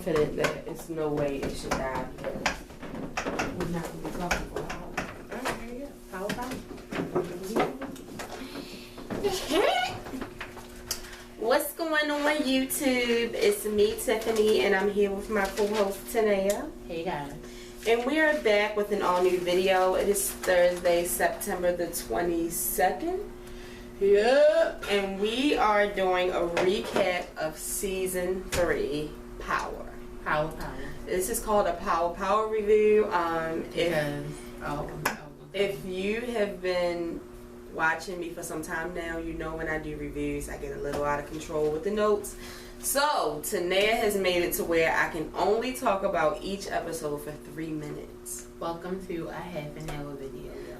confident that it's no way it should die because we're not going to be talking for an hour. Alright, there you go. Power power. What's going on YouTube? It's me, Tiffany, and I'm here with my co-host, Tanea. Hey guys. And we are back with an all-new video. It is Thursday, September the 22nd. Yep. And we are doing a recap of Season 3, Power. Power. This is called a Power review. If you have been watching me for some time now, you know when I do reviews, I get a little out of control with the notes. So, Tanea has made it to where I can only talk about each episode for 3 minutes. Welcome to a half an hour video, y'all.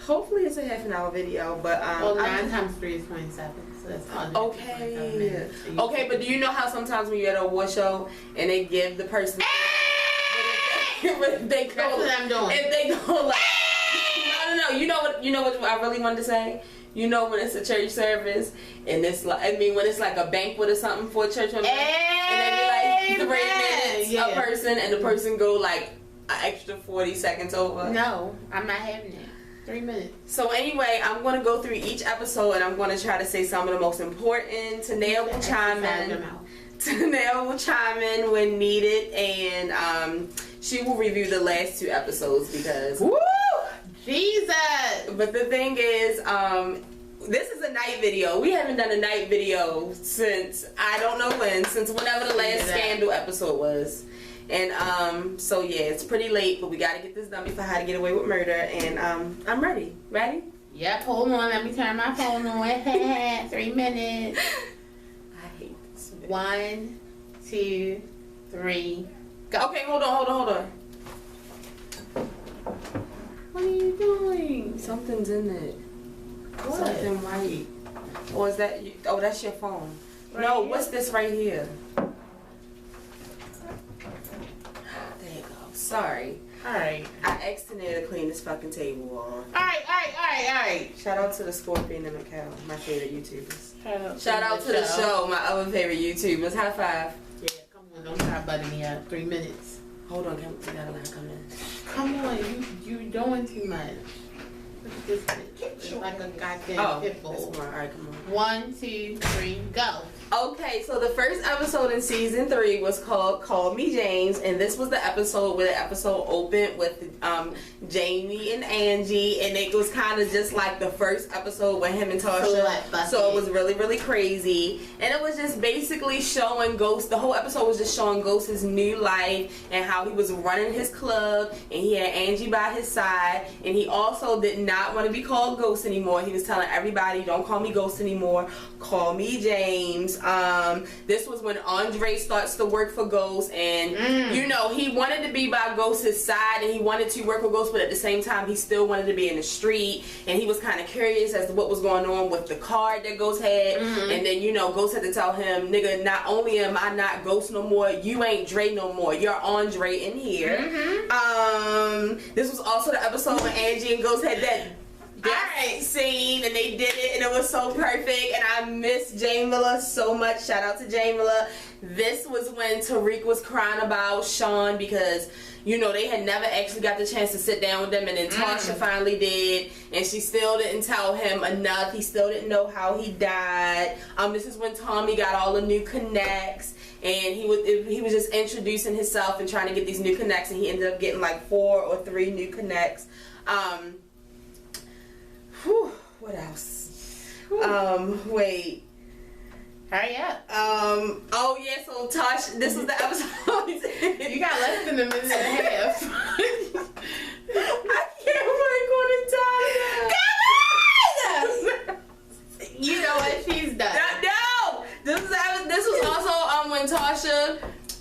Hopefully it's a half an hour video, but well, 9 times 3 is 27, so that's all. Okay. Okay, but do you know how sometimes when you're at a award show and they give the person if they go, that's what I'm doing. If they go like no, you know what I really wanted to say? You know when it's a church service and it's like, I mean when it's like a banquet or something for a church member and they be like 3 minutes a person and the person go like an extra 40 seconds over. No, I'm not having it. 3 minutes. So anyway, I'm going to go through each episode and I'm going to try to say some of the most important. Tanea will chime in. Tanea will chime in when needed, and she will review the last 2 episodes because woo! Jesus! But the thing is, this is a night video. We haven't done a night video since, I don't know when, since whenever the last Scandal episode was. And, so yeah, it's pretty late, but we gotta get this done before How to Get Away with Murder, and, I'm ready. Ready? Yep, hold on, let me turn my phone on. 3 minutes. I hate this video. 1, 2, 3, go. Okay, hold on. What are you doing? Something's in it. What? Something white. Or is that, oh, that's your phone. Right no, here? what's this right here? There you go. Sorry. Alright. I asked Tanea to clean this fucking table off. Alright. Shout out to the Scorpion and the Cow, my favorite YouTubers. Shout out to the show, my other favorite YouTubers. High five. Yeah, come on, don't try butting me up. 3 minutes. Hold on, we gotta let her come in. Come on, you doing too much. Look at this bitch. It's like a goddamn pit bull. Alright, come on. 1, 2, 3, go. Okay, so the first episode in season 3 was called Call Me James, and this was the episode where the episode opened with Jamie and Angie, and it was kind of just like the first episode with him and Tasha. So it was really, really crazy, and it was just basically showing Ghost. The whole episode was just showing Ghost's new life and how he was running his club, and he had Angie by his side, and he also did not want to be called Ghost anymore. He was telling everybody, "Don't call me Ghost anymore. Call me James." This was when Andre starts to work for Ghost, and you know, he wanted to be by Ghost's side and he wanted to work with Ghost, but at the same time he still wanted to be in the street, and he was kind of curious as to what was going on with the card that Ghost had. And then, you know, Ghost had to tell him, "Nigga, not only am I not Ghost no more, you ain't Dre no more, you're Andre in here." This was also the episode when Angie and Ghost had that scene, and they did it, and it was so perfect, and I miss Jamila so much. Shout out to Jamila. This was when Tariq was crying about Sean because, you know, they had never actually got the chance to sit down with them, and then Tasha finally did, and she still didn't tell him enough. He still didn't know how he died. This is when Tommy got all the new connects, and he was just introducing himself and trying to get these new connects, and he ended up getting like 4 or 3 new connects. What else? Wait. Hurry up. Oh yeah, so Tosh, this was the episode. You got less than a minute and a half. I can't work on time. You know what? She's done. No! This was also when Tasha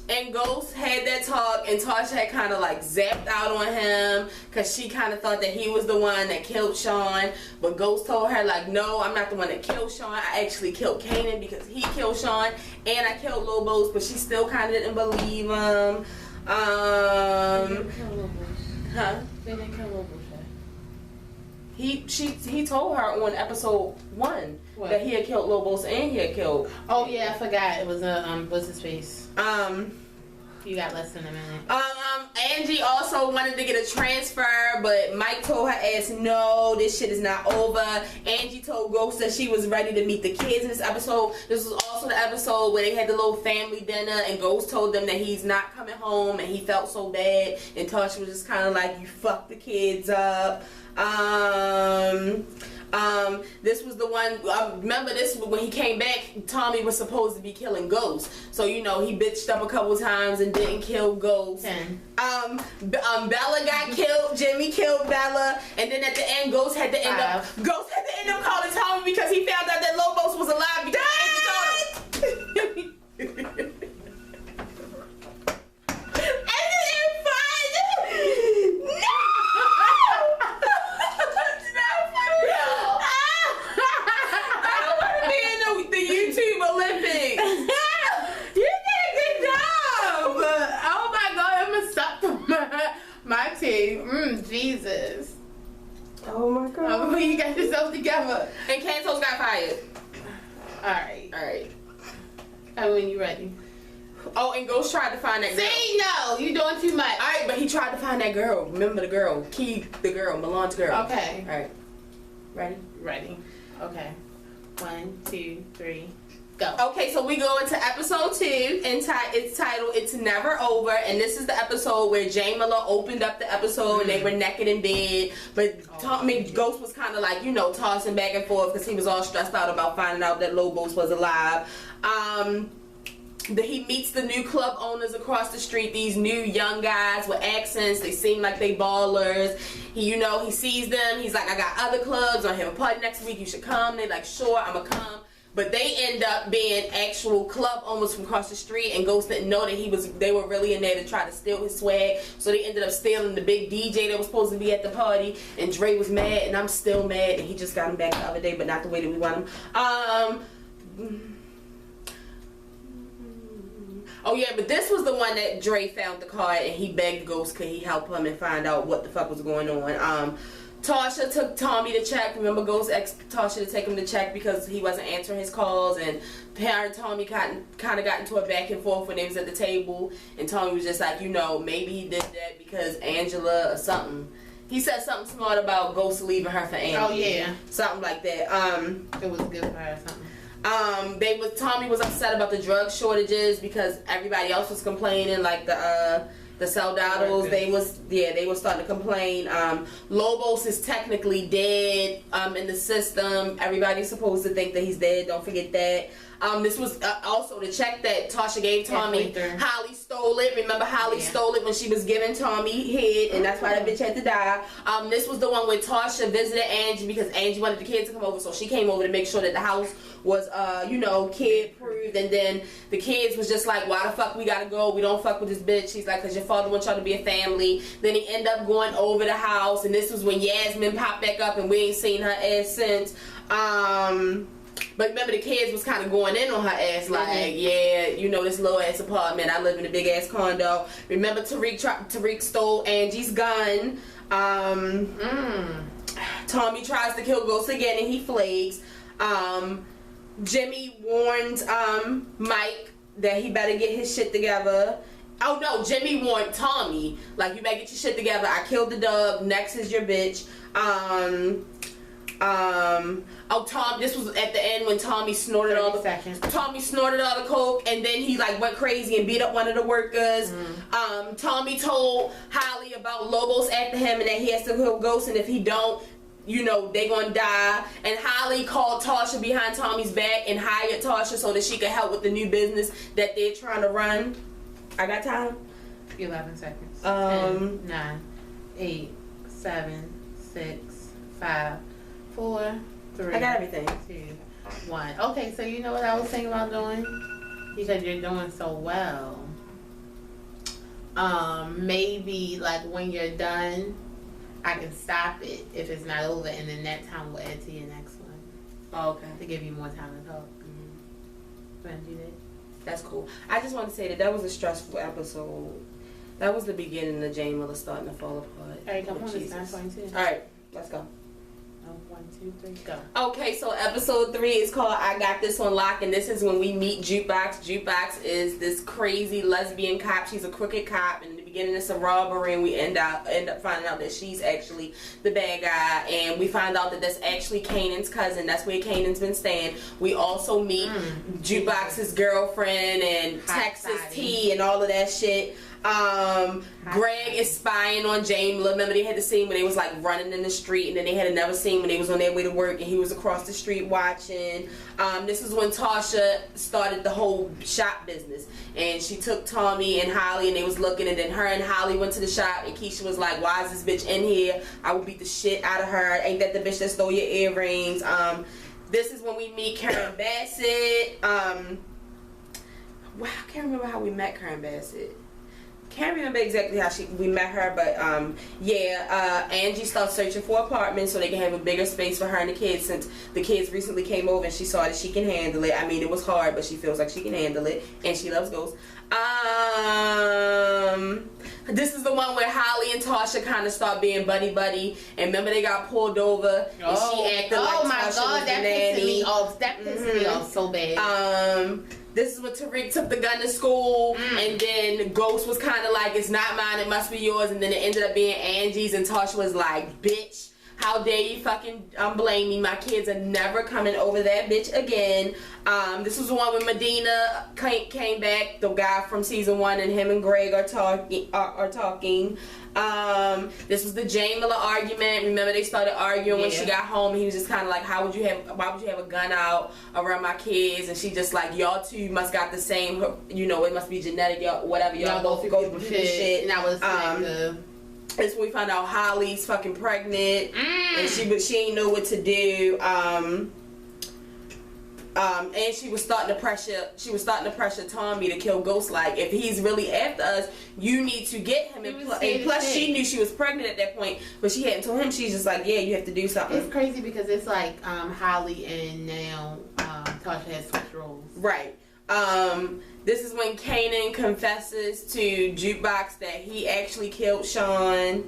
and Ghost had that talk, and Tasha had kind of like zapped out on him because she kind of thought that he was the one that killed Sean, but Ghost told her like, "No, I'm not the one that killed Sean. I actually killed Kanan because he killed Sean, and I killed Lobos," but she still kind of didn't believe him. They didn't kill Lobos. He told her on episode 1 that he had killed Lobos and he had killed. Oh yeah, I forgot. It was what's his face? You got less than a minute. Angie also wanted to get a transfer, but Mike told her ass, no, this shit is not over. Angie told Ghost that she was ready to meet the kids in this episode. This was also the episode where they had the little family dinner, and Ghost told them that he's not coming home, and he felt so bad. And Tasha was just kind of like, you fucked the kids up. This was the one, remember this when he came back, Tommy was supposed to be killing Ghost. So, you know, he bitched up a couple times and didn't kill Ghost. Bella got killed, Jimmy killed Bella, and then at the end, Ghost had to end up calling Tommy because he found out that Lobos was alive because Angie told him. Jesus. Oh my God. Oh, you got yourself together. And Cantos got fired. Alright. When you ready. Oh, and Ghost tried to find that girl. See, no, you doing too much. Alright, but he tried to find that girl. Remember the girl. Key, the girl. Milan's girl. Okay. Alright. Ready? Okay. 1, 2, 3. Go. Okay, so we go into episode 2, and it's titled "It's Never Over," and this is the episode where Jamila opened up the episode and they were naked in bed, but Ghost was kind of like, you know, tossing back and forth because he was all stressed out about finding out that Lobos was alive. He meets the new club owners across the street, these new young guys with accents. They seem like they ballers. He sees them. He's like, I got other clubs. I have a party next week. You should come. They're like, sure, I'm going to come. But they end up being actual club owners from across the street, and Ghost didn't know that they were really in there to try to steal his swag. So they ended up stealing the big DJ that was supposed to be at the party, and Dre was mad, and I'm still mad, and he just got him back the other day, but not the way that we want him. Oh yeah, but this was the one that Dre found the card, and he begged Ghost could he help him and find out what the fuck was going on. Tasha took Tommy to check. Remember, Ghost asked Tasha to take him to check because he wasn't answering his calls, and her and Tommy kind of got into a back and forth when they was at the table, and Tommy was just like, you know, maybe he did that because Angela or something. He said something smart about Ghost leaving her for Angie. Oh yeah, something like that. It was good for her or something. Tommy was upset about the drug shortages because everybody else was complaining, like the soldados, they were starting to complain. Lobos is technically dead in the system. Everybody's supposed to think that he's dead. Don't forget that. This was also the check that Tasha gave Tommy. Holly stole it. Remember, Holly stole it when she was giving Tommy head, and that's why that bitch had to die. This was the one where Tasha visited Angie because Angie wanted the kids to come over, so she came over to make sure that the house was, kid proof. And then the kids was just like, why the fuck we gotta go? We don't fuck with this bitch. She's like, because your father wants y'all to be a family. Then he ended up going over the house, and this was when Yasmin popped back up, and we ain't seen her ass since. But remember, the kids was kind of going in on her ass, like, yeah, this little ass apartment. I live in a big ass condo. Remember, Tariq stole Angie's gun. Tommy tries to kill Ghost again, and he flakes. Jimmy warned Mike that he better get his shit together. Oh no, Jimmy warned Tommy, like, you better get your shit together. I killed the dog. Next is your bitch. Tom, this was at the end when Tommy snorted all the coke, and then he like went crazy and beat up one of the workers. Tommy told Holly about Lobos after him and that he has to kill Ghost, and if he don't, they gonna die. And Holly called Tasha behind Tommy's back and hired Tasha so that she could help with the new business that they're trying to run. I got time? 11 seconds. 10, 9, 8, 7, 6, 5, 4, 3. I got everything. 2, 1. Okay, so you know what I was thinking about doing? Because you're doing so well. Maybe like when you're done, I can stop it if it's not over, and then that time we'll add to your next one. Oh, okay. To give you more time to talk. You want to do that? That's cool. I just want to say that was a stressful episode. That was the beginning of Jamila starting to fall apart. Alright, come on, it's 9:22. Alright, let's go. 1, 2, 3, go. Okay, so episode 3 is called I Got This on Lock, and this is when we meet Jukebox. Jukebox is this crazy lesbian cop. She's a crooked cop, and in the beginning it's a robbery, and we end up finding out that she's actually the bad guy, and we find out that that's actually Kanan's cousin. That's where Kanan's been staying. We also meet Jukebox's girlfriend and Texas T and all of that shit. Greg is spying on James. Remember they had the scene where they was like running in the street, and then they had another scene when they was on their way to work and he was across the street watching. This is when Tasha started the whole shop business, and she took Tommy and Holly and they was looking, and then her and Holly went to the shop, and Keisha was like, why is this bitch in here? I will beat the shit out of her. Ain't that the bitch that stole your earrings? This is when we meet Karen Bassett. Wow, I can't remember how we met Karen Bassett. Can't remember exactly how we met her, but Angie starts searching for apartments so they can have a bigger space for her and the kids, since the kids recently came over and she saw that she can handle it. I mean, it was hard, but she feels like she can handle it, and she loves ghosts. This is the one where Holly and Tasha kind of start being buddy, and remember they got pulled over and she acted like Tasha was the nanny. That pissed me off so bad. This is when Tariq took the gun to school, and then Ghost was kind of like, it's not mine, it must be yours, and then it ended up being Angie's, and Tasha was like, bitch, how dare you fucking blame me? My kids are never coming over that bitch again. This was the one when Medina came back, the guy from season 1, and him and Greg are talking. This was the Jane Miller argument. Remember they started arguing when she got home, and he was just kind of like, why would you have a gun out around my kids? And she just like, y'all two must got the same, you know, it must be genetic, y'all, whatever, y'all both go through shit. And I was it's when we found out Holly's fucking pregnant, and she ain't know what to do. And she was starting to pressure Tommy to kill Ghost. Like, if he's really after us, you need to get him. And plus, she knew she was pregnant at that point, but she hadn't told him. She's just like, yeah, you have to do something. It's crazy because it's like Holly and now Tasha has switched roles. Right. This is when Kanan confesses to Jukebox that he actually killed Sean.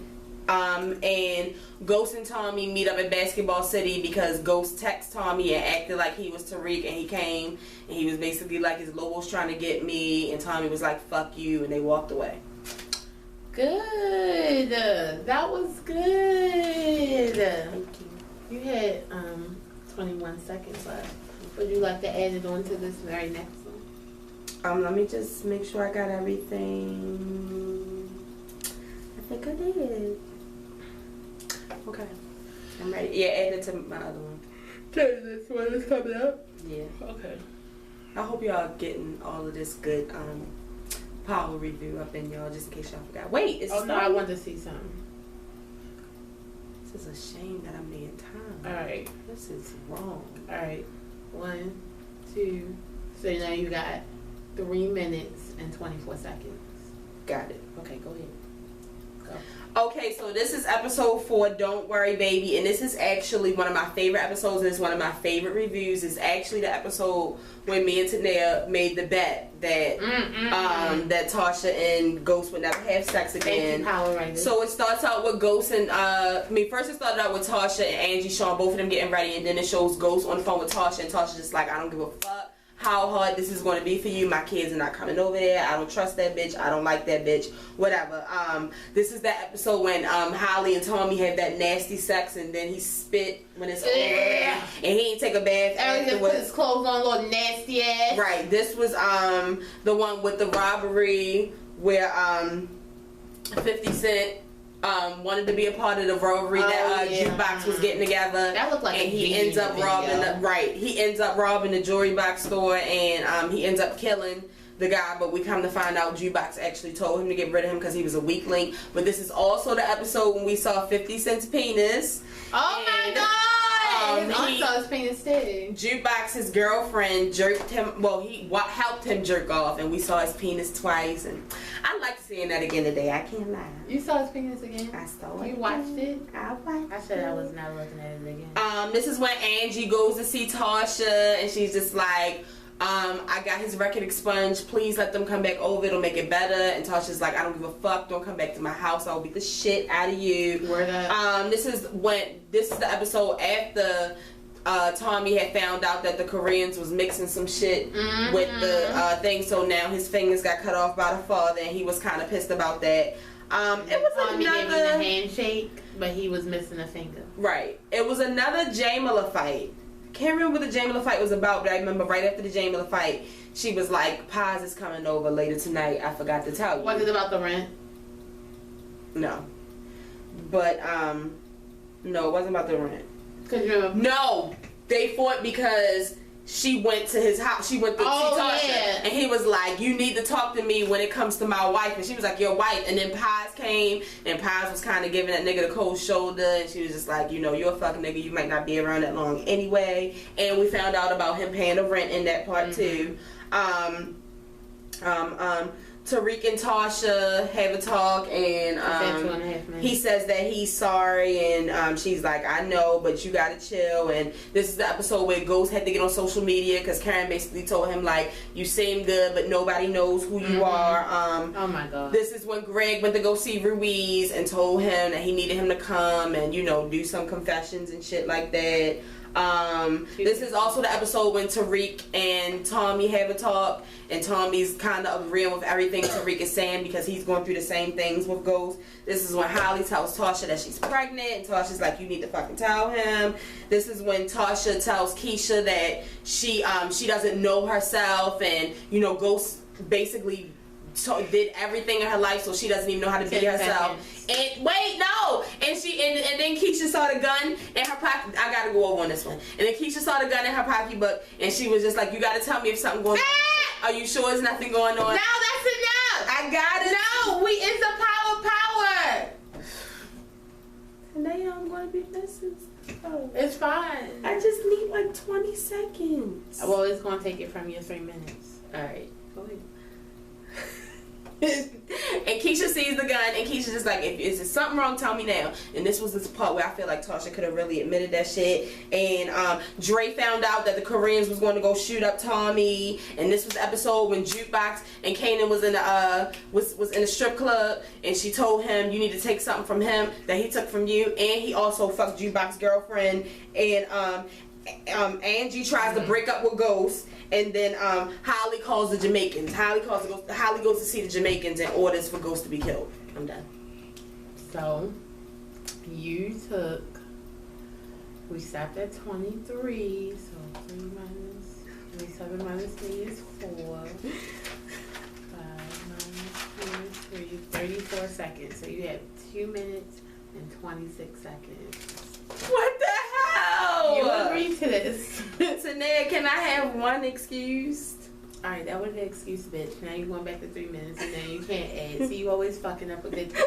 And Ghost and Tommy meet up at Basketball City because Ghost texted Tommy and acted like he was Tariq, and he came and he was basically like, his Lobo's trying to get me, and Tommy was like, fuck you, and they walked away. Good. That was good. Thank you. You had 21 seconds left. Would you like to add it on to this very next one? Let me just make sure I got everything. I think I did. Okay. I'm ready. Yeah, add it to my other one. Okay, this one is coming up? Yeah. Okay. I hope y'all getting all of this good power review up in y'all, just in case y'all forgot. Wait, it's no, I wanted to see something. This is a shame that I'm in time. Alright. This is wrong. Alright. 1, 2. So now you got 3 minutes and 24 seconds. Got it. Okay, go ahead. Go. Okay, so this is episode 4, Don't Worry Baby, and this is actually one of my favorite episodes, and it's one of my favorite reviews. It's actually the episode when me and Tanea made the bet that that Tasha and Ghost would never have sex again. So it starts out with Ghost and first it started out with Tasha and Angie Sean, both of them getting ready, and then it shows Ghost on the phone with Tasha, and Tasha's just like, I don't give a fuck how hard this is going to be for you. My kids are not coming over there. I don't trust that bitch. I don't like that bitch. Whatever. This is that episode when Holly and Tommy had that nasty sex, and then he spit when it's over, and he didn't take a bath afterwards. Put his clothes on, little nasty ass. Right. This was the one with the robbery where 50 Cent wanted to be a part of the robbery that Jukebox was getting together. That looked like, and he ends up robbing he ends up robbing the jewelry box store, and he ends up killing the guy, but we come to find out Jukebox actually told him to get rid of him because he was a weakling. But this is also the episode when we saw 50 Cent's penis. Oh my god! His saw his penis too. Jukebox's girlfriend jerked him. Well, he helped him jerk off, and we saw his penis twice. And I'd like to see that again today. I can't lie. You saw his penis again? I saw it. You watched it? I watched it. I said I was not looking at it again. This is when Angie goes to see Tasha, and she's just like, I got his record expunged. Please let them come back over. It'll make it better. And Tasha's like, I don't give a fuck. Don't come back to my house. I'll beat the shit out of you. Word up. This is the episode after Tommy had found out that the Koreans was mixing some shit with the thing. So now his fingers got cut off by the father, and he was kind of pissed about that. It was Tommy another gave him a handshake, but he was missing a finger. Right. It was another Jamila fight. Can't remember what the Jamila fight was about, but I remember right after the Jamila fight, she was like, Paz is coming over later tonight. I forgot to tell you. Was it about the rent? No. But, no, it wasn't about the rent. Cause you remember? No! They fought because she went to his house. She went to Tasha. Yeah. And he was like, you need to talk to me when it comes to my wife. And she was like, your wife. And then Paz came, and Paz was kind of giving that nigga the cold shoulder. And she was just like, you know, you're a fucking nigga. You might not be around that long anyway. And we found out about him paying the rent in that part too. Tariq and Tasha have a talk, and 2.5 minutes. he says that he's sorry, and she's like, I know, but you gotta chill. And this is the episode where Ghost had to get on social media because Karen basically told him, like, you seem good, but nobody knows who you are. Oh my god. This is when Greg went to go see Ruiz and told him that he needed him to come and, you know, do some confessions and shit like that. This is also the episode when Tariq and Tommy have a talk, and Tommy's kind of agreeing with everything Tariq is saying because he's going through the same things with Ghost. This is when Holly tells Tasha that she's pregnant, and Tasha's like, you need to fucking tell him. This is when Tasha tells Keisha that she doesn't know herself, and, you know, Ghost basically did everything in her life, so she doesn't even know how to be herself. And wait, no, and then Keisha saw the gun in her pocket. I gotta go over on this one. And then Keisha saw the gun in her pocketbook, and she was just like, "You gotta tell me if something going on. Are you sure there's nothing going on?" No, that's enough. I got it. No, it's a power. Today I'm gonna be missing. Oh, It's fine. I just need like 20 seconds. Well, it's gonna take it from your 3 minutes. All right, Go ahead. and Keisha sees the gun, and Keisha's just like, if is there something wrong, tell me now. And this was this part where I feel like Tasha could have really admitted that shit. And Dre found out that the Koreans was going to go shoot up Tommy, and this was the episode when Jukebox and Kanan was in the was in a strip club, and she told him, you need to take something from him that he took from you. And he also fucked Jukebox's girlfriend. And Angie tries to break up with Ghost, and then Holly calls the Jamaicans. Holly goes to see the Jamaicans and orders for Ghost to be killed. I'm done. So, we stopped at 23, so 7 minus 3 is 4. 5 minus 2 is 3, 34 seconds. So you have 2 minutes and 26 seconds. What the hell? You agreed to this. So now, can I have one excuse? Alright, that was the excuse, bitch. Now you're going back to 3 minutes, and then you can't add. So you always fucking up a good thing.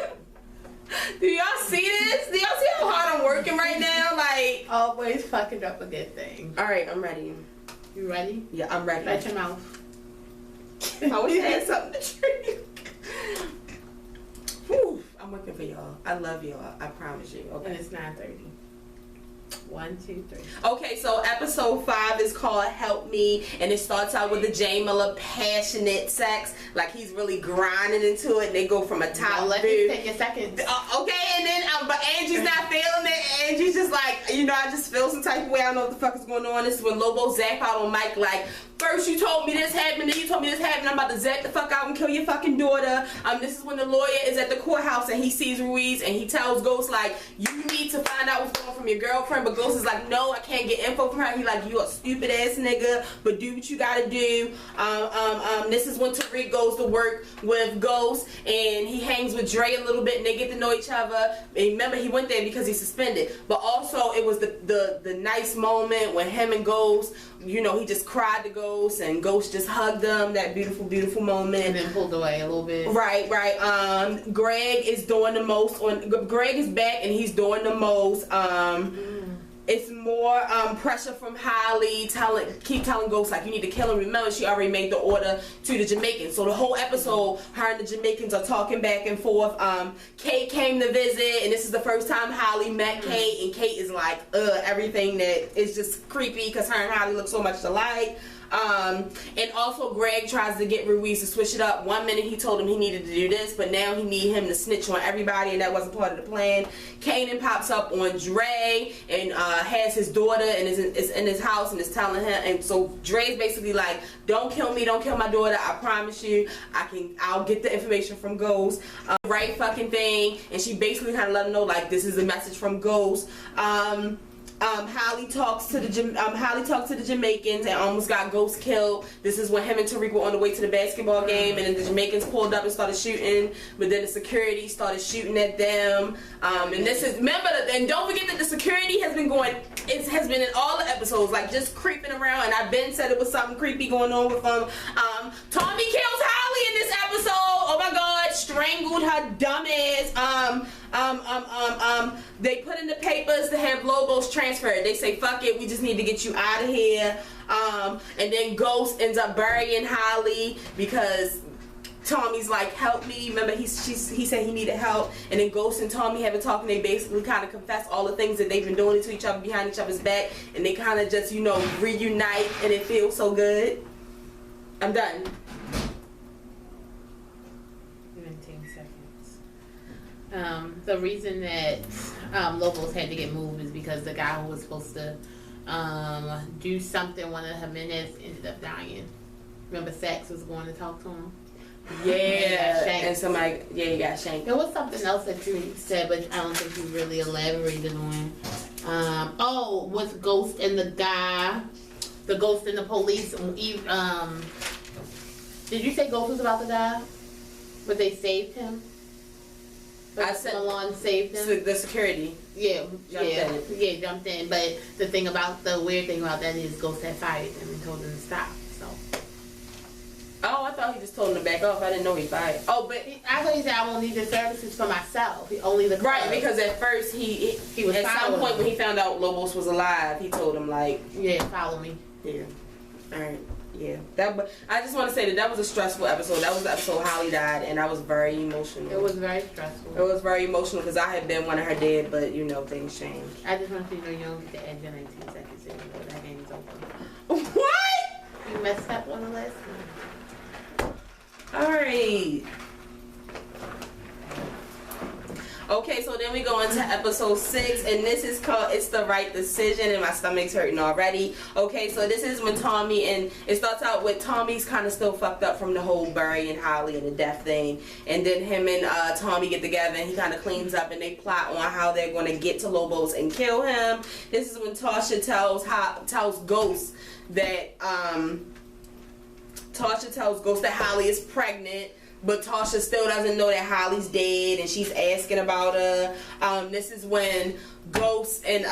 Do y'all see this? Do y'all see how hard I'm working right now? Like, Always fucking up a good thing. alright, I'm ready. You ready? Yeah, I'm ready. Shut your mouth. I wish I had something to drink. Whew, I'm working for y'all. I love y'all. I promise you. And Okay. it's 9:30. 1, 2, 3. Okay, so episode 5 is called Help Me, and it starts out with the J Miller passionate sex, like he's really grinding into it, and they go from a top Don't let view. me take your seconds. Okay, and then but Angie's not feeling it. Angie's just like, you know, I just feel some type of way. I don't know what the fuck is going on. This is when Lobo zap out on Mike like, first you told me this happened, then you told me this happened. I'm about to zap the fuck out and kill your fucking daughter. This is when the lawyer is at the courthouse and he sees Ruiz and he tells Ghost like, you need to find out what's going on from your girlfriend. But Ghost is like, no, I can't get info from her. He like, you a stupid ass nigga, but do what you gotta do. This is when Tariq goes to work with Ghost and he hangs with Dre a little bit and they get to know each other. And remember, he went there because he's suspended. But also it was the nice moment when him and Ghost, you know, he just cried to Ghost and Ghost just hugged him. That beautiful, beautiful moment. And then pulled away a little bit. Right. Greg is doing the most. Greg is back and he's doing the most. it's more pressure from Holly keep telling Ghost like you need to kill him. Remember, she already made the order to the Jamaicans, so the whole episode her and the Jamaicans are talking back and forth. Kate came to visit, and this is the first time Holly met Kate, and Kate is like everything that is just creepy because her and Holly look so much alike. And also Greg tries to get Ruiz to switch it up. One minute he told him he needed to do this, but now he need him to snitch on everybody, and that wasn't part of the plan. Kanan pops up on Dre and has his daughter and is in his house and is telling him, and so Dre's basically like, don't kill me, don't kill my daughter, I promise you I'll get the information from Ghost. Right fucking thing, and she basically kind of let him know like this is a message from Ghost. Holly talks to the Jamaicans and almost got Ghost killed. This is when him and Tariq were on the way to the basketball game, and then the Jamaicans pulled up and started shooting, but then the security started shooting at them. And this is, remember, and don't forget that the security has been going, it has been in all the episodes, like just creeping around, and I've been said it was something creepy going on with them. Tommy kills Holly in this episode. Oh my God, strangled her dumb ass. They put in the papers to have Lobos transferred. They say, fuck it, we just need to get you out of here. And then Ghost ends up burying Holly because Tommy's like, help me. Remember, he said he needed help. And then Ghost and Tommy have a talk, and they basically kind of confess all the things that they've been doing to each other behind each other's back. And they kind of just, you know, reunite, and it feels so good. I'm done. 19 seconds. The reason that Lobos had to get moved is because the guy who was supposed to do something, one of the Jimenez, ended up dying. Remember, Sax was going to talk to him? Yeah, and somebody, he got shanked. There was something else that you said, but I don't think you really elaborated on. With Ghost and the guy, the Ghost and the police. Did you say Ghost was about to die? But they saved him? I said Malone saved him. The security. Jumped in. But the weird thing about that is Ghost had fired him and told him to stop. So. Oh, I thought he just told him to back off. I didn't know he fired. Oh, but I thought he said I won't need the services for myself. Only the right, because at first he was at some point when he found out Lobos was alive, he told him like, follow me. Yeah. All right. Yeah, but I just want to say that was a stressful episode. That was the episode Holly died, and I was very emotional. It was very stressful. It was very emotional because I had been one of her dead, but you know things change. I just want you to know you don't get to end your 19 seconds anymore. That game's over. What? You messed up on the last one. All right. Okay, so then we go into episode 6, and this is called It's the Right Decision, and my stomach's hurting already. Okay, so this is when Tommy, and it starts out with Tommy's kind of still fucked up from the whole burying Holly and the death thing, and then him and Tommy get together, and he kind of cleans up, and they plot on how they're going to get to Lobos and kill him. This is when Tasha tells Ghost that Holly is pregnant. But Tasha still doesn't know that Holly's dead, and she's asking about her. This is when Ghost and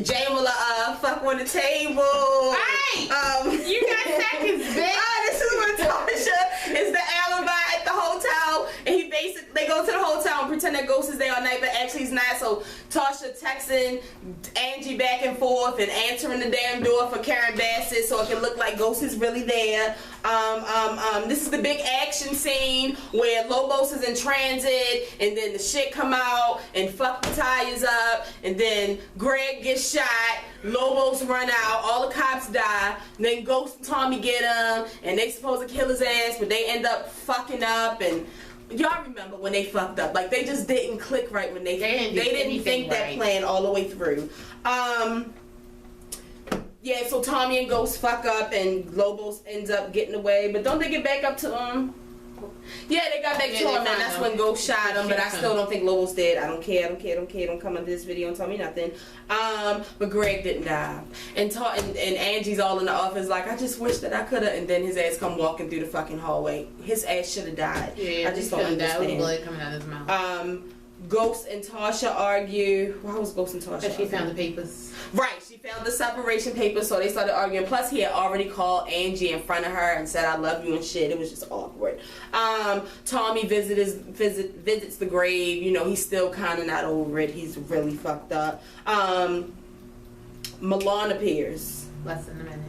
Jamila fuck on the table. Right. You got seconds, bitch. This is when Tasha is the alibi at the hotel, and they go to the hotel and pretend that Ghost is there all night, but actually he's not. So Tasha texting Angie back and forth and answering the damn door for Karen Bassett so it can look like Ghost is really there. This is the big action scene where Lobos is in transit, and then the shit come out and fuck the tires up, and then Greg gets shot, Lobos run out, all the cops die, and then Ghost and Tommy get him, and they supposed to kill his ass, but they end up fucking up. And y'all remember when they fucked up, like they just didn't click right when they didn't think that plan all the way through. Yeah, so Tommy and Ghost fuck up, and Lobos ends up getting away. But don't they get back up to him? Yeah, they got back to him, and that's when Ghost shot him. But I still don't think Lobos did. I don't care. Don't come into this video and tell me nothing. But Greg didn't die. And Angie's all in the office like, I just wish that I could have. And then his ass come walking through the fucking hallway. His ass should have died. Yeah, I just don't understand. That was blood coming out of his mouth. Ghost and Tasha argue. Why was Ghost and Tasha? Because she found the papers. Right, she found the separation papers, so they started arguing. Plus, he had already called Angie in front of her and said, "I love you" and shit. It was just awkward. Tommy visits the grave. You know, he's still kind of not over it. He's really fucked up. Milan appears. Less than a minute.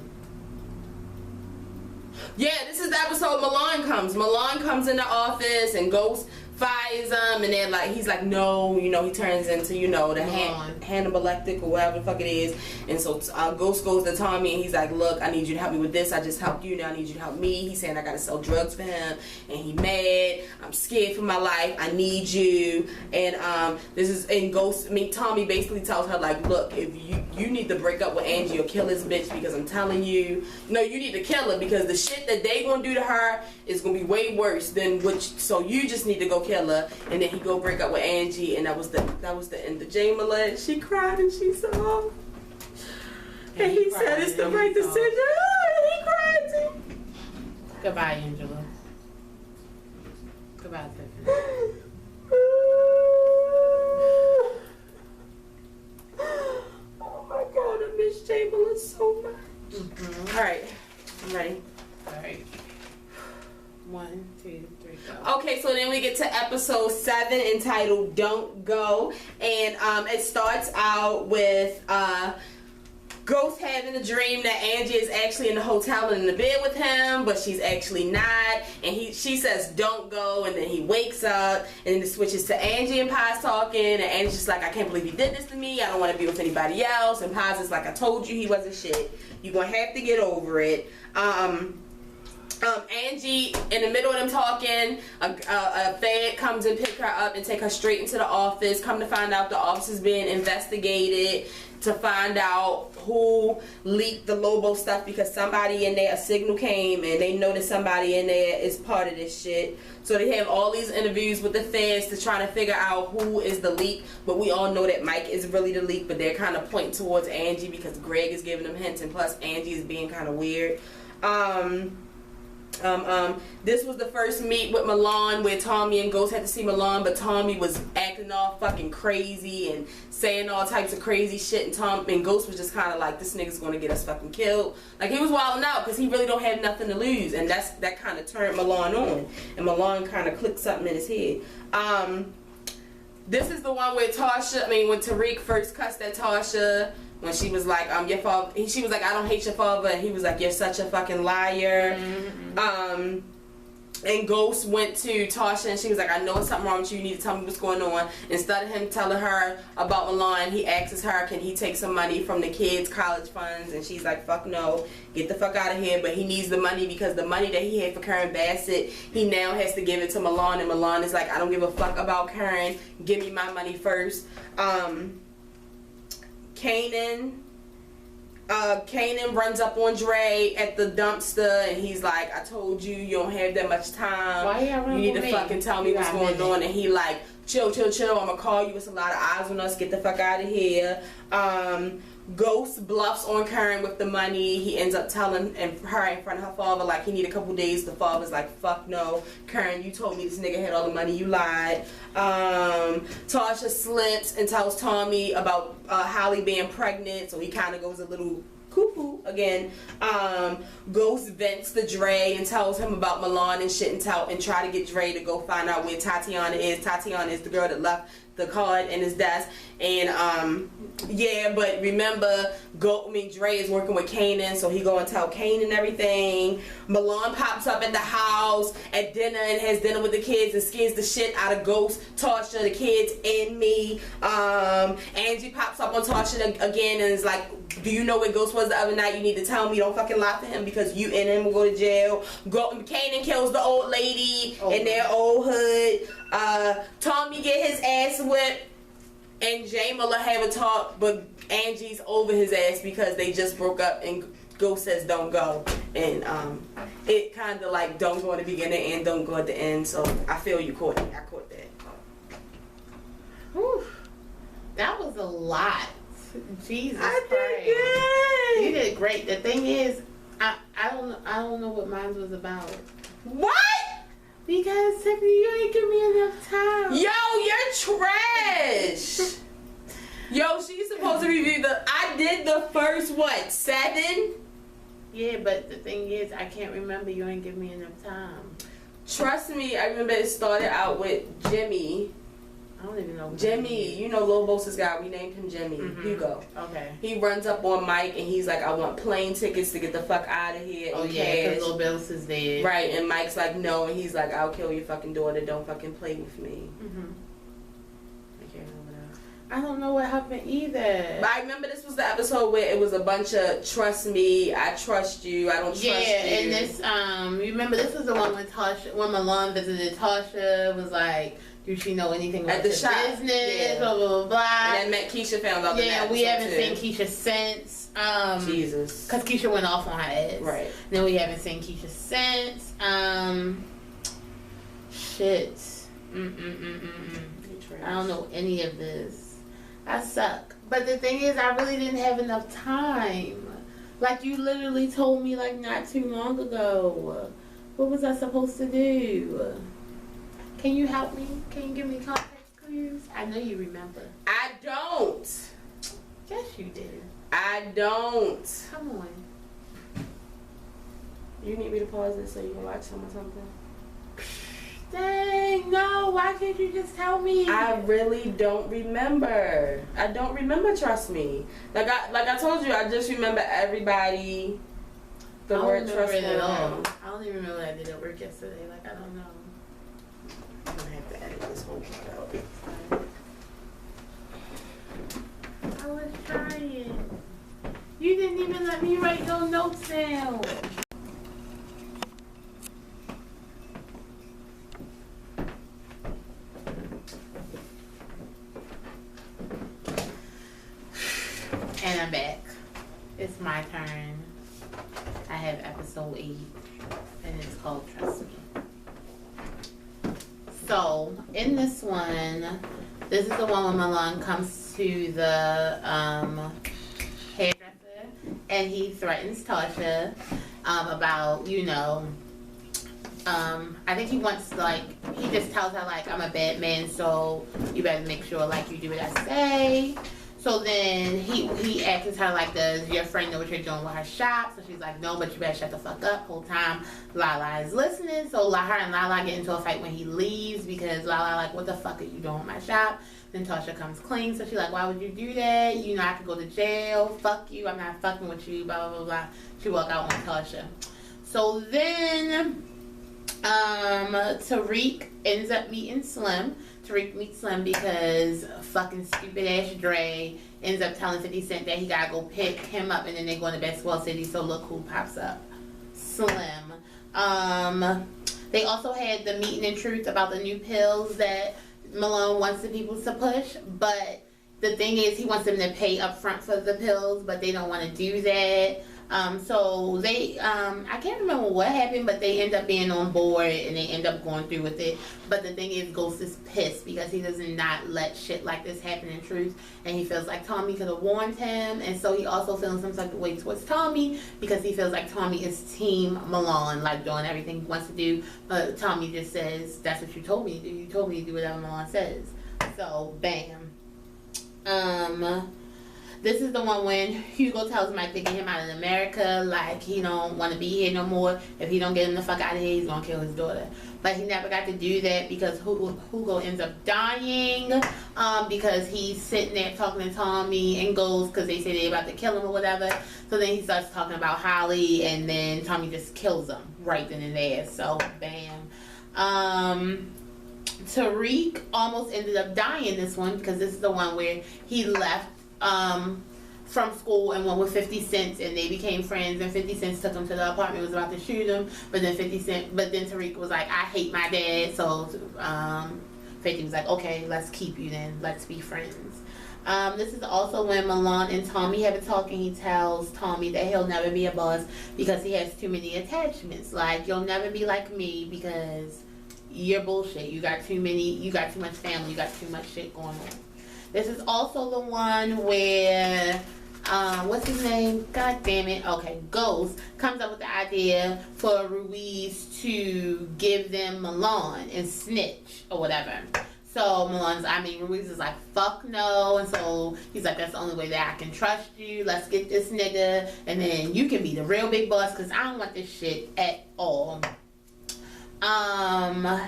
Yeah, this is the episode Milan comes. Milan comes in the office and Ghost fires him, and then like he's like, no, you know, he turns into, you know, the Hannibal Lecter or whatever the fuck it is. And so Ghost goes to Tommy and he's like, look, I need you to help me with this. I just helped you, now I need you to help me. He's saying I gotta sell drugs for him, and he mad. I'm scared for my life. I need you. And Tommy basically tells her like, look, if you need to break up with Angie or kill this bitch, because I'm telling you, no, you need to kill her, because the shit that they gonna do to her is gonna be way worse than so you just need to go kill her. And then he go break up with Angie, and that was the end of Jamila. She cried and she sobbed. And he said it's the right decision. And he cried too. Goodbye, Angela. Goodbye, Tiffany. Oh my God, I miss Jamila so much. Mm-hmm. All right, I'm ready. All right. 1, 2, 3, go. Okay, so then we get to episode 7 entitled Don't Go. And it starts out with Ghost having a dream that Angie is actually in the hotel and in the bed with him, but she's actually not. And she says, don't go, and then he wakes up, and then it switches to Angie and Paz talking, and Angie's just like, I can't believe he did this to me. I don't want to be with anybody else. And Paz is like, I told you he wasn't shit. You're going to have to get over it. Angie, in the middle of them talking, a Fed comes and pick her up and take her straight into the office. Come to find out the office is being investigated to find out who leaked the Lobo stuff, because somebody in there, a signal came and they noticed somebody in there is part of this shit. So they have all these interviews with the feds to try to figure out who is the leak, but we all know that Mike is really the leak, but they're kind of pointing towards Angie because Greg is giving them hints, and plus Angie is being kind of weird. This was the first meet with Milan where Tommy and Ghost had to see Milan, but Tommy was acting all fucking crazy and saying all types of crazy shit, and Ghost was just kind of like, this nigga's gonna get us fucking killed. Like, he was wilding out because he really don't have nothing to lose, and that kind of turned Milan on, and Milan kind of clicked something in his head. This is the one where when Tariq first cussed at Tasha, when she was like, your father, she was like, I don't hate your father, and he was like, you're such a fucking liar. Mm-hmm. And Ghost went to Tasha and she was like, I know something wrong with you, you need to tell me what's going on. Instead of him telling her about Milan, he asks her, can he take some money from the kids' college funds? And she's like, fuck no, get the fuck out of here. But he needs the money because the money that he had for Karen Bassett, he now has to give it to Milan, and Milan is like, I don't give a fuck about Karen, give me my money first. Kanan runs up on Dre at the dumpster, and he's like, I told you, you don't have that much time. Why you need to fucking tell me what's going on. And he like, chill, I'm gonna call you. It's a lot of eyes on us. Get the fuck out of here. Ghost bluffs on Karen with the money. He ends up telling her in front of her father like he need a couple days. The father's like, fuck no, Karen, you told me this nigga had all the money, you lied. Tasha slips and tells Tommy about Holly being pregnant, so he kind of goes a little cuckoo again. Ghost vents to Dre and tells him about Milan and shit, and try to get Dre to go find out where Tatiana is. Tatiana is the girl that left the card in his desk. And yeah, but remember, Dre is working with Kanan, so he go and tell Kanan everything. Milan pops up at the house at dinner and has dinner with the kids and scares the shit out of Ghost, Tasha, the kids, and me. Angie pops up on Tasha again and is like, do you know where Ghost was the other night? You need to tell me. Don't fucking lie for him because you and him will go to jail. Kanan kills the old lady in their old hood. Tommy get his ass whipped, and Jamila have a talk, but Angie's over his ass because they just broke up, and Ghost says don't go, and it kind of like don't go in the beginning and don't go at the end. So I feel you caught it. I caught that. Whew. That was a lot. Jesus I Christ. did good. You did great. The thing is, I don't know what mine was about. What? Because Tiffany, you ain't give me enough time. Yo, you're trash. Yo, she's supposed to review I did the first, 7? Yeah, but the thing is, I can't remember. You ain't give me enough time. Trust me, I remember it started out with Jimmy. I don't even know. Jimmy, you know Lil Bosa's guy. We named him Jimmy. Hugo. Okay. He runs up on Mike and he's like, I want plane tickets to get the fuck out of here. Oh, yeah, because Lil Bosa is dead. Right, and Mike's like, no, and he's like, I'll kill your fucking daughter. Don't fucking play with me. I can't remember that. I don't know what happened either. But I remember this was the episode where it was a bunch of trust me, I trust you, I don't trust you. Yeah, and this, remember this was the one when Milan visited Tasha, was like, do she know anything about the shop business? Blah, blah, blah, blah. And then Keisha found out. Yeah, we haven't seen Keisha since. Jesus. Because Keisha went off on her ass. Right. Then we haven't seen Keisha since. Shit. I don't know any of this. I suck. But the thing is, I really didn't have enough time. Like, you literally told me, like, not too long ago. What was I supposed to do? Can you help me? Can you give me context clues? I know you remember. I don't. Yes, you did. I don't. Come on. You need me to pause this so you can watch some or something? Dang, no. Why can't you just tell me? I really don't remember. I don't remember, trust me. Like I told you, I just remember everybody. The word trust me. At all. I don't even remember what I did at work yesterday. Like, I don't know. I'm gonna have to edit this whole shit out. I was trying. You didn't even let me write no notes down. And I'm back. It's my turn. I have episode 8, and it's called Trust Me. So, in this one, this is the one when Milan comes to the hairdresser, and he threatens Tasha about, I think he wants, he just tells her, I'm a bad man, so you better make sure, you do what I say. So then he asks her, does your friend know what you're doing with her shop? So she's like, no, but you better shut the fuck up. Whole time, Lala is listening. So her and Lala get into a fight when he leaves because Lala what the fuck are you doing with my shop? Then Tasha comes clean. So she's like, why would you do that? I could go to jail. Fuck you. I'm not fucking with you. Blah, blah, blah, blah. She walk out on Tasha. So then Tariq ends up meeting Slim. Tariq meets Slim because fucking stupid ass Dre ends up telling 50 Cent that he gotta go pick him up, and then they go into Basketball City. So look who pops up, Slim. They also had the meeting in truth about the new pills that Malone wants the people to push, but the thing is he wants them to pay up front for the pills, but they don't want to do that. So they, I can't remember what happened, but they end up being on board and they end up going through with it. But the thing is, Ghost is pissed because he does not let shit like this happen in truth, and he feels like Tommy could have warned him, and so he also feels some type of way towards Tommy because he feels like Tommy is Team Malone, doing everything he wants to do, but Tommy just says, that's what you told me to do. You told me to do whatever Malone says. So, bam. This is the one when Hugo tells Mike to get him out of America, he don't want to be here no more. If he don't get him the fuck out of here, he's gonna kill his daughter. But he never got to do that because Hugo ends up dying because he's sitting there talking to Tommy and goes because they say they're about to kill him or whatever. So then he starts talking about Holly, and then Tommy just kills him right then and there. So bam. Tariq almost ended up dying this one because this is the one where he left from school and went with 50 Cent, and they became friends, and 50 Cent took him to the apartment, was about to shoot him, but then Tariq was like, I hate my dad, so 50 was like, okay, let's keep you then, let's be friends. This is also when Milan and Tommy have a talk, and he tells Tommy that he'll never be a boss because he has too many attachments. You'll never be like me because you're bullshit. You got too much family, you got too much shit going on. This is also the one where what's his name? God damn it. Okay, Ghost comes up with the idea for Ruiz to give them Milan and snitch or whatever. So Ruiz is like, fuck no. And so he's like, that's the only way that I can trust you. Let's get this nigga. And then you can be the real big boss because I don't want this shit at all.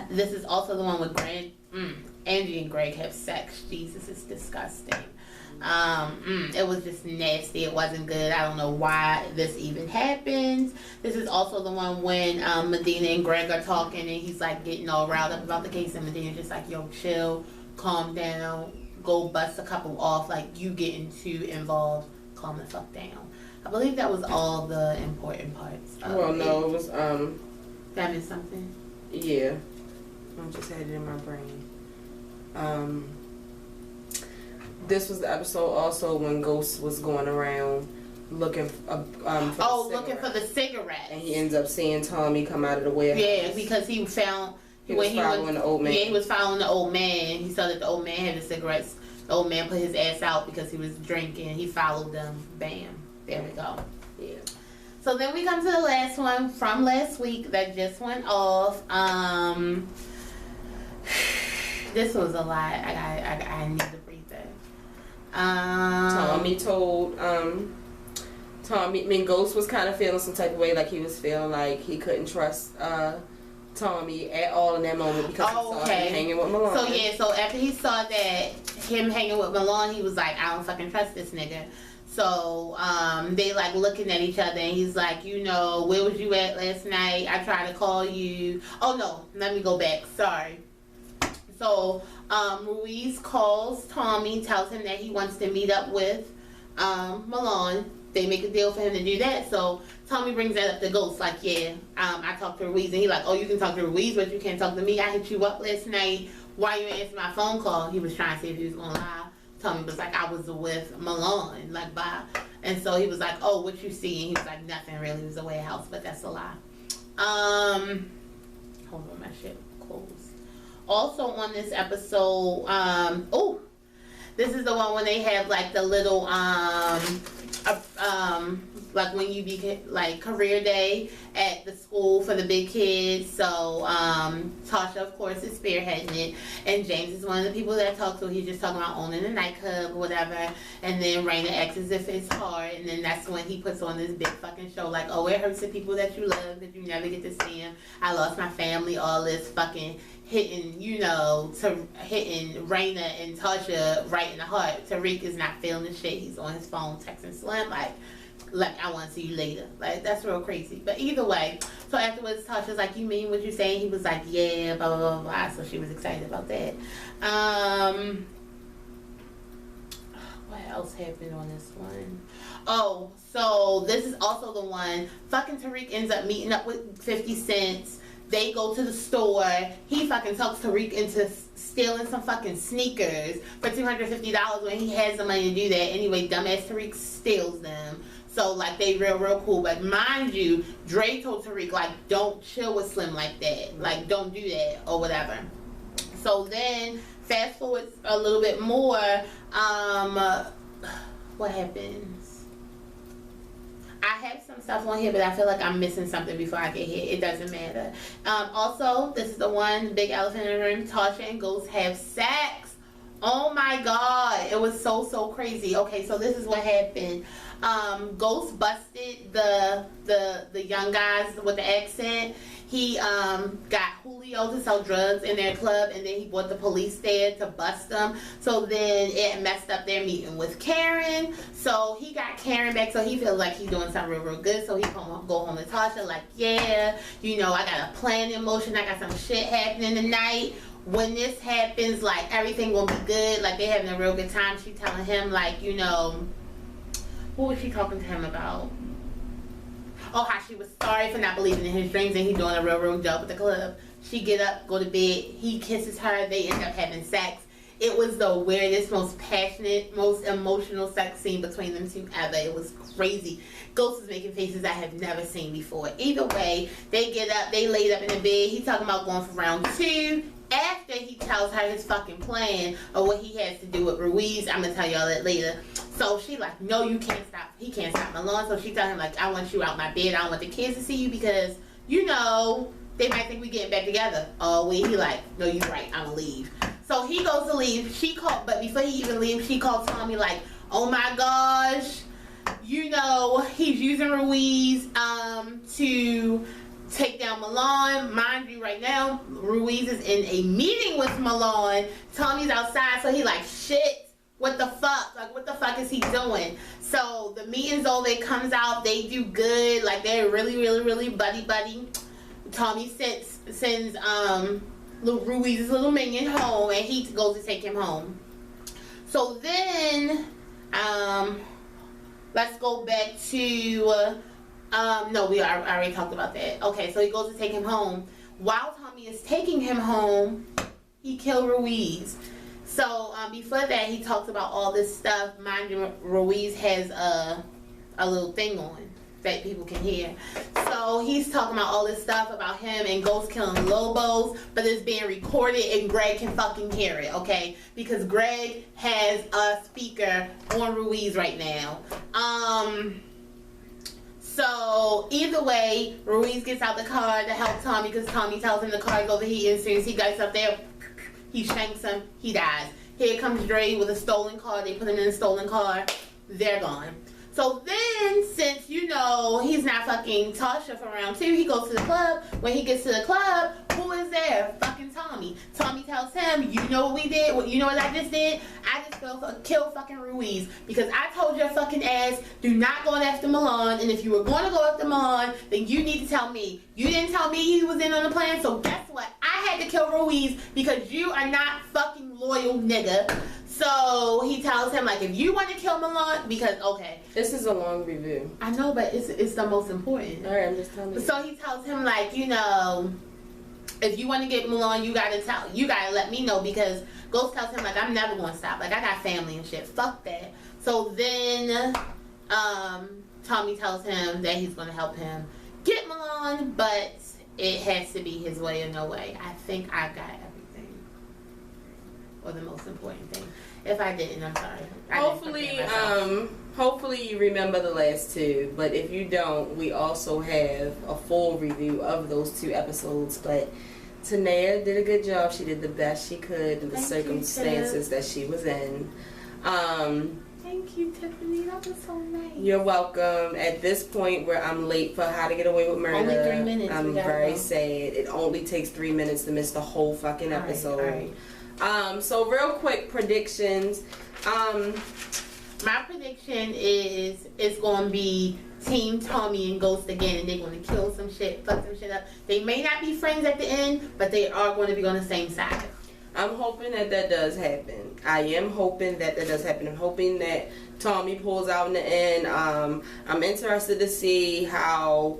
This is also the one with Greg. Angie and Greg have sex. Jesus, it's disgusting. It was just nasty. It wasn't good. I don't know why this even happens. This is also the one when Medina and Greg are talking and he's like getting all riled up about the case and Medina's just like, yo, chill, calm down, go bust a couple off, like you getting too involved, calm the fuck down. I believe that was all the important parts. Well, no, it was Did I miss something? Yeah, I just had it in my brain. This was the episode also when Ghost was going around looking for looking for the cigarettes. And he ends up seeing Tommy come out of the warehouse. Yeah, because he found he was following the old man. Yeah, he was following the old man. He saw that the old man had the cigarettes. The old man put his ass out because he was drinking. He followed them. Bam. There we go. Yeah. So then we come to the last one from last week that just went off. This was a lot. I need to breathe that. Tommy told Ghost was kind of feeling some type of way, like he was feeling like he couldn't trust Tommy at all in that moment because he saw him hanging with Milan. So after he saw that him hanging with Milan, he was like, I don't fucking trust this nigga. So they like looking at each other and he's like, you know, where was you at last night? I tried to call you. Oh no, let me go back. Sorry. So Ruiz calls Tommy, tells him that he wants to meet up with Milan. They make a deal for him to do that. So Tommy brings that up to Ghost, like, yeah, I talked to Ruiz. And he like, oh, you can talk to Ruiz, but you can't talk to me. I hit you up last night. Why you answer my phone call? He was trying to see if he was going to lie. Tommy was like, I was with Milan, like, bye. And so he was like, oh, what you see? And he was like, nothing really. It was a warehouse, but that's a lie. Hold on, my shit closed. Also on this episode, this is the one when they have like the little like when you be like career day at the school for the big kids. So Tasha of course is spearheading it, and James is one of the people that I talk to. He's just talking about owning a nightclub or whatever, and then Raina acts as if it's hard, and then that's when he puts on this big fucking show like, oh, it hurts the people that you love that you never get to see them. I lost my family, all this fucking hitting Raina and Tasha right in the heart. Tariq is not feeling the shit. He's on his phone texting Slim like I want to see you later. Like, that's real crazy. But either way, so afterwards Tasha's like, you mean what you're saying? He was like, yeah, blah, blah, blah, blah. So she was excited about that. What else happened on this one? Oh, so this is also the one. Fucking Tariq ends up meeting up with 50 Cent. They go to the store. He fucking talks Tariq into stealing some fucking sneakers for $250 when he has the money to do that. Anyway, dumbass Tariq steals them. So, like, they real cool. But mind you, Dre told Tariq, like, don't chill with Slim like that. Like, don't do that or whatever. So then, fast forward a little bit more. What happens? I have some stuff on here, but I feel like I'm missing something before I get here. It doesn't matter. Also, this is the one, big elephant in the room. Tasha and Ghost have sex. Oh my God. It was so crazy. Okay, so this is what happened. Ghost busted the young guys with the accent. He got Julio to sell drugs in their club, and then he brought the police there to bust them. So then it messed up their meeting with Karen. So he got Karen back, so he feels like he's doing something real good. So he go home to Tasha like, yeah, you know, I got a plan in motion. I got some shit happening tonight. When this happens, like, everything will be good. Like, they having a real good time. She telling him, like, you know, what was she talking to him about? Oh, how she was sorry for not believing in his dreams and he's doing a real good job at the club. She get up, go to bed, he kisses her, they end up having sex. It was the weirdest, most passionate, most emotional sex scene between them two ever. It was crazy. Ghost is making faces I have never seen before. Either way, they get up, they laid up in the bed. He talking about going for round 2. After he tells her his fucking plan of what he has to do with Ruiz. I'm going to tell y'all that later. So she like, no, you can't stop. He can't stop Milan. So she tell him like, I want you out my bed. I don't want the kids to see you because, you know, they might think we getting back together. Oh, wait. He like, no, you right. I'm gonna leave. So he goes to leave. She called, but before he even leaves, she called Tommy like, oh my gosh, you know, he's using Ruiz to take down Milan. Mind you, right now, Ruiz is in a meeting with Milan. Tommy's outside, so he like, shit. What the fuck? Like, what the fuck is he doing? So, the meeting's over. It comes out. They do good. Like, they're really, really, really buddy-buddy. Tommy sends Ruiz's little minion home, and he goes to take him home. So, then, let's go back to, no, I already talked about that. Okay, so he goes to take him home. While Tommy is taking him home, he killed Ruiz. So, before that, he talks about all this stuff. Mind you, Ruiz has a little thing on that people can hear. So, he's talking about all this stuff about him and Ghost killing Lobos, but it's being recorded and Greg can fucking hear it, okay? Because Greg has a speaker on Ruiz right now. So, either way, Ruiz gets out the car to help Tommy because Tommy tells him the car is overheating. As soon as he gets up there, he shanks him. He dies. Here comes Dre with a stolen car. They put him in a stolen car. They're gone. So then, since, you know, he's not fucking Tasha for round 2, he goes to the club. When he gets to the club, who is there? Fucking Tommy. Tommy tells him, you know what we did? You know what I just did? I just killed fucking Ruiz. Because I told your fucking ass, do not go after Milan. And if you were going to go after Milan, then you need to tell me. You didn't tell me he was in on the plan, so guess what? I had to kill Ruiz because you are not fucking loyal, nigga. So he tells him, like, if you want to kill Milan, because, okay. This is a long review. I know, but it's the most important. All right, I'm just telling you. So he tells him, like, you know, if you want to get Milan, you gotta let me know, because Ghost tells him, like, I'm never going to stop. Like, I got family and shit. Fuck that. So then, Tommy tells him that he's going to help him get Milan, but it has to be his way or no way. I think I got everything. Or the most important thing. If I didn't, I'm sorry. Hopefully you remember the last 2, but if you don't, we also have a full review of those 2 episodes. But Tanea did a good job. She did the best she could in the circumstances that she was in. Thank you, Tiffany. That was so nice. You're welcome. At this point where I'm late for How to Get Away with Murder, only 3 minutes. I'm very sad. It only takes 3 minutes to miss the whole fucking episode. All right. So real quick predictions. My prediction is it's gonna be Team Tommy and Ghost again, and they're gonna kill some shit, fuck some shit up. They may not be friends at the end, but they are going to be on the same side. I'm hoping that does happen. I am hoping that does happen. I'm hoping that Tommy pulls out in the end. I'm interested to see how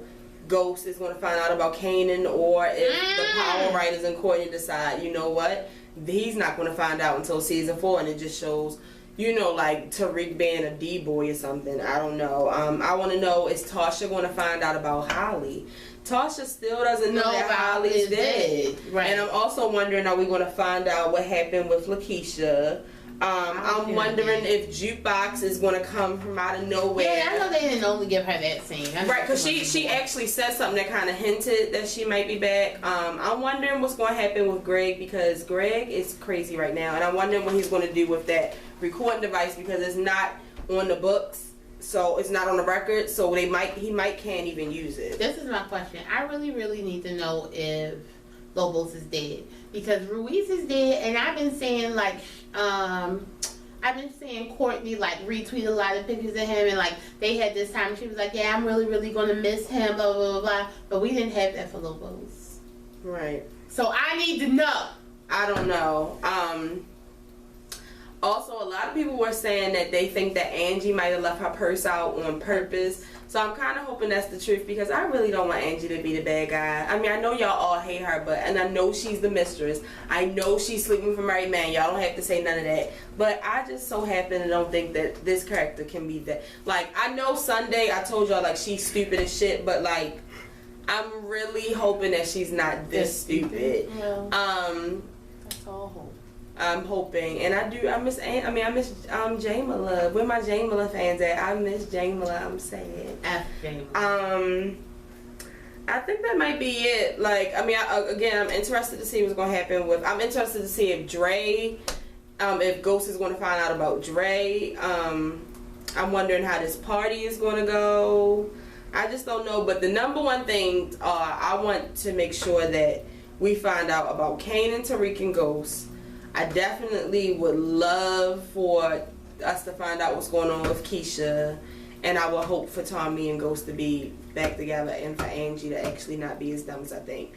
Ghost is going to find out about Kanan, or if the power writers in Courtney decide, you know what, he's not going to find out until season 4, and it just shows, you know, like Tariq being a D-boy or something. I don't know. I want to know, is Tasha going to find out about Holly? Tasha still doesn't know that Holly's dead. Right. And I'm also wondering, are we going to find out what happened with Lakeisha? I'm wondering if Jukebox is going to come from out of nowhere. Yeah, I know they didn't only give her that scene. Right, because she actually said something that kind of hinted that she might be back. I'm wondering what's going to happen with Greg, because Greg is crazy right now. And I'm wondering what he's going to do with that recording device, because it's not on the books. So it's not on the record, so he might can't even use it. This is my question. I really, really need to know if Lobos is dead, because Ruiz is dead, and I've been saying Courtney like retweet a lot of pictures of him, and like they had this time she was like, yeah, I'm really, really gonna miss him, blah blah blah blah. But we didn't have that for Lobos. Right. So I need to know. I don't know. Also, a lot of people were saying that they think that Angie might have left her purse out on purpose. So I'm kind of hoping that's the truth, because I really don't want Angie to be the bad guy. I mean, I know y'all all hate her, and I know she's the mistress. I know she's sleeping with a married man. Y'all don't have to say none of that. But I just so happen to don't think that this character can be that. Like, I know Sunday, I told y'all, like, she's stupid as shit, but, like, I'm really hoping that she's not this stupid. Yeah. That's all hope. I'm hoping, and I miss Jamila. Where my Jamila fans at? I miss Jamila. I'm sad. I think that might be it. Like, I mean, again, I'm interested to see what's gonna happen with. I'm interested to see if Dre, if Ghost is gonna find out about Dre. I'm wondering how this party is gonna go. I just don't know. But the number one thing, I want to make sure that we find out about Kane and Tariq and Ghost. I definitely would love for us to find out what's going on with Keisha, and I would hope for Tommy and Ghost to be back together, and for Angie to actually not be as dumb as I think.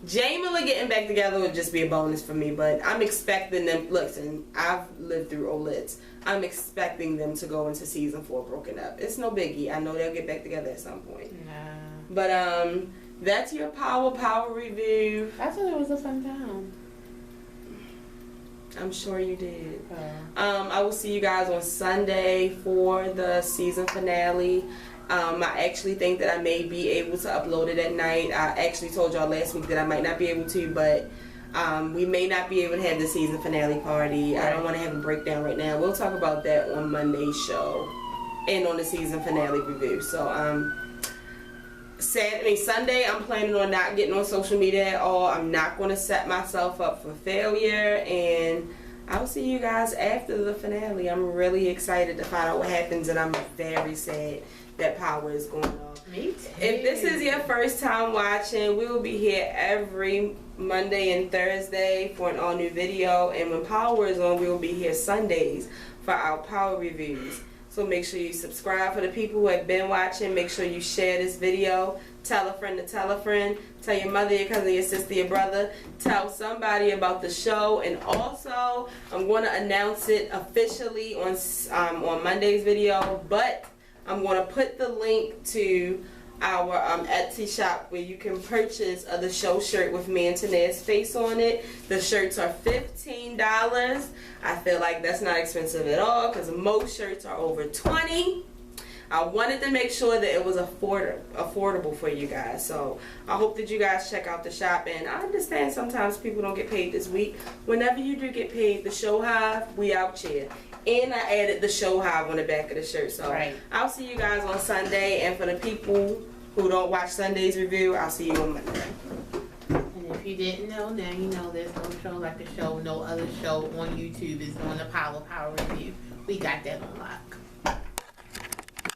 Jamila getting back together would just be a bonus for me, but I'm expecting them. Listen, I've lived through Olitz. I'm expecting them to go into season 4 broken up. It's no biggie. I know they'll get back together at some point. Nah. But that's your power review. I thought it was a fun time. I'm sure you did. I will see you guys on Sunday for the season finale. I actually think that I may be able to upload it at night. I actually told y'all last week that I might not be able to, but we may not be able to have the season finale party. I don't want to have a breakdown right now. We'll talk about that on Monday's show and on the season finale review. So Sunday, I'm planning on not getting on social media at all. I'm not going to set myself up for failure, and I'll see you guys after the finale. I'm really excited to find out what happens, and I'm very sad that Power is going off. Me too. If this is your first time watching, we will be here every Monday and Thursday for an all new video, and when Power is on, we will be here Sundays for our Power reviews. So make sure you subscribe for the people who have been watching. Make sure you share this video. Tell a friend to tell a friend. Tell your mother, your cousin, your sister, your brother. Tell somebody about the show. And also, I'm going to announce it officially on Monday's video. But I'm going to put the link to our Etsy shop where you can purchase the show shirt with me and Tanae's face on it. The shirts are $15. I feel like that's not expensive at all because most shirts are over $20. I wanted to make sure that it was affordable for you guys. So I hope that you guys check out the shop. And I understand sometimes people don't get paid this week. Whenever you do get paid, the show hive, we out here. And I added the show hive on the back of the shirt. So I'll see you guys on Sunday. And for the people who don't watch Sunday's review, I'll see you on Monday. And if you didn't know, now you know there's no show like the show. No other show on YouTube is doing a Power review. We got that on lock.